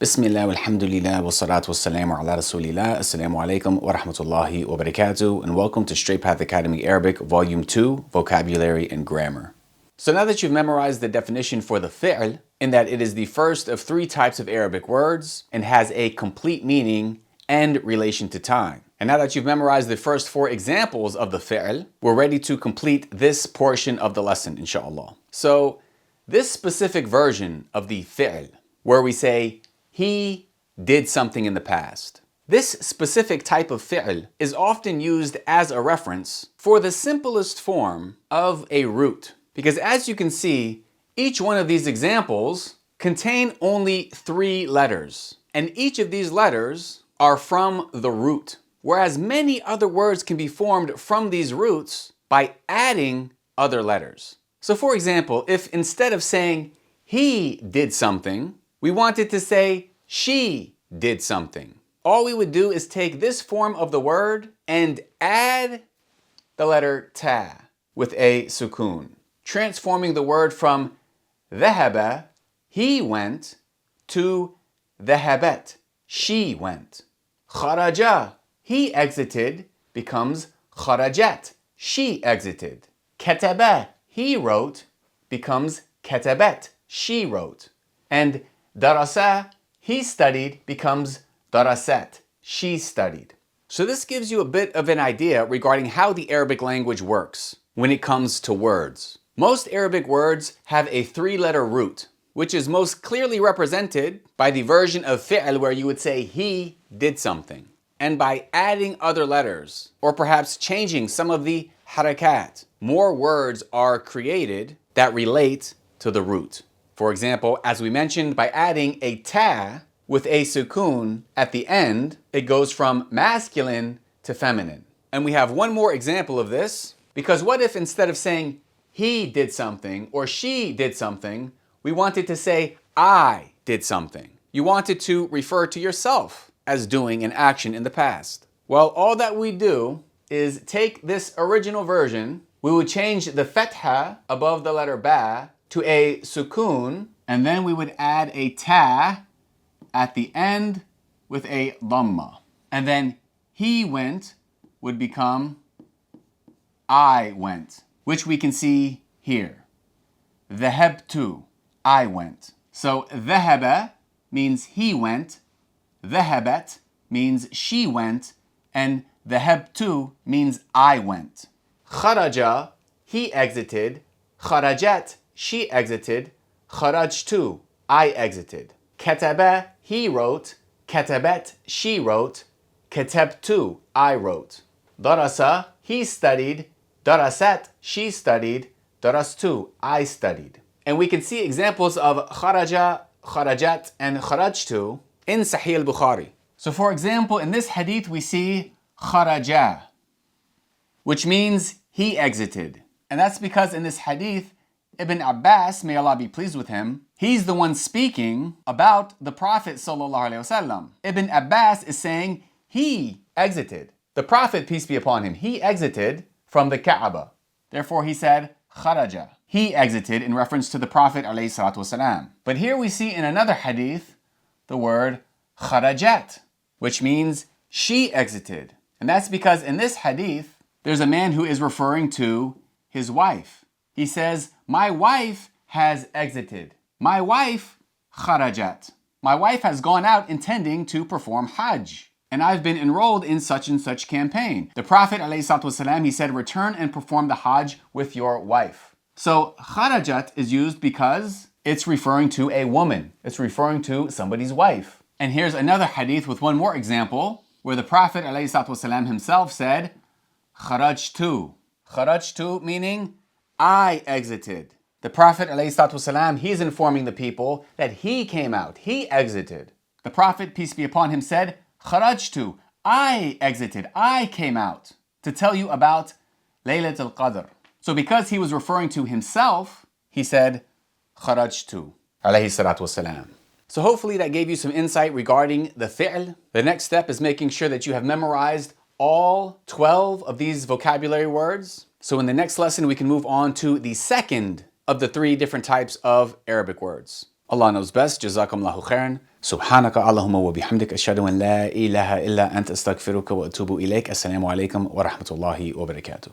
Bismillah, walhamdulillah, wassalatu wassalamu ala rasulillah, assalamu alaikum wa rahmatullahi wa barakatuh, and welcome to Straight Path Academy Arabic, Volume 2, Vocabulary and Grammar. So now that you've memorized the definition for the fi'l, in that it is the first of three types of Arabic words and has a complete meaning and relation to time. And now that you've memorized the first four examples of the fi'l, we're ready to complete this portion of the lesson, inshallah. So this specific version of the fi'l, where we say, he did something in the past. This specific type of fi'l is often used as a reference for the simplest form of a root. Because as you can see, each one of these examples contain only 3 letters. And each of these letters are from the root. Whereas many other words can be formed from these roots by adding other letters. So for example, if instead of saying he did something, we wanted to say she did something, all we would do is take this form of the word and add the letter ta with a sukoon, transforming the word from dhahaba, he went, to dhahabat, she went. Kharaja, he exited, becomes kharajat, she exited. Kataba, he wrote, becomes katabat, she wrote. And darasa, he studied, becomes darasat, she studied. So this gives you a bit of an idea regarding how the Arabic language works when it comes to words. Most Arabic words have a 3-letter root, which is most clearly represented by the version of fi'l where you would say he did something, and by adding other letters, or perhaps changing some of the harakat. More words are created that relate to the root. For example, as we mentioned, by adding a ta with a sukoon at the end, it goes from masculine to feminine. And we have one more example of this, because what if instead of saying he did something or she did something, we wanted to say I did something? You wanted to refer to yourself as doing an action in the past. Well, all that we do is take this original version, we would change the fatha above the letter ba to a sukoon, and then we would add a ta at the end with a dhamma. And then he went would become I went, which we can see here. Dhahabtu, I went. So dhahaba means he went, dhahabat means she went, and dhahabtu means I went. Kharaja, he exited, kharajat, she exited, kharajtu, I exited. Kataba, he wrote, katabat, she wrote, katabtu, I wrote. Darasa, he studied, darasat, she studied, darastu, I studied. And we can see examples of kharaja, kharajat, and kharajtu in Sahih al-Bukhari. So for example, in this hadith we see kharaja, which means he exited. And that's because in this hadith, Ibn Abbas, may Allah be pleased with him, he's the one speaking about the Prophet ﷺ. Ibn Abbas is saying he exited. The Prophet, peace be upon him, he exited from the Kaaba. Therefore he said kharaja. He exited in reference to the Prophet ﷺ. But here we see in another hadith the word kharajat, which means she exited. And that's because in this hadith, there's a man who is referring to his wife. He says, my wife has exited. My wife, kharajat. My wife has gone out intending to perform hajj. And I've been enrolled in such and such campaign. The Prophet ﷺ, he said, return and perform the hajj with your wife. So kharajat is used because it's referring to a woman. It's referring to somebody's wife. And here's another hadith with one more example where the Prophet ﷺ himself said, kharajtu. Kharajtu meaning I exited. The Prophet ﷺ, he's informing the people that he came out, he exited. The Prophet, peace be upon him, said, kharajtu, I exited, I came out to tell you about Laylat al-Qadr. So because he was referring to himself, he said, kharajtu, alayhi salatu wasalam. So hopefully that gave you some insight regarding the fi'l. The next step is making sure that you have memorized all 12 of these vocabulary words. So in the next lesson, we can move on to the second of the 3 different types of Arabic words. Allah knows best. Jazakum Allahu khairan. سبحانك اللهم وبحمدك أشهد أن لا إله إلا أنت أستغفرك وأتوب إليك. السلام عليكم ورحمة الله وبركاته.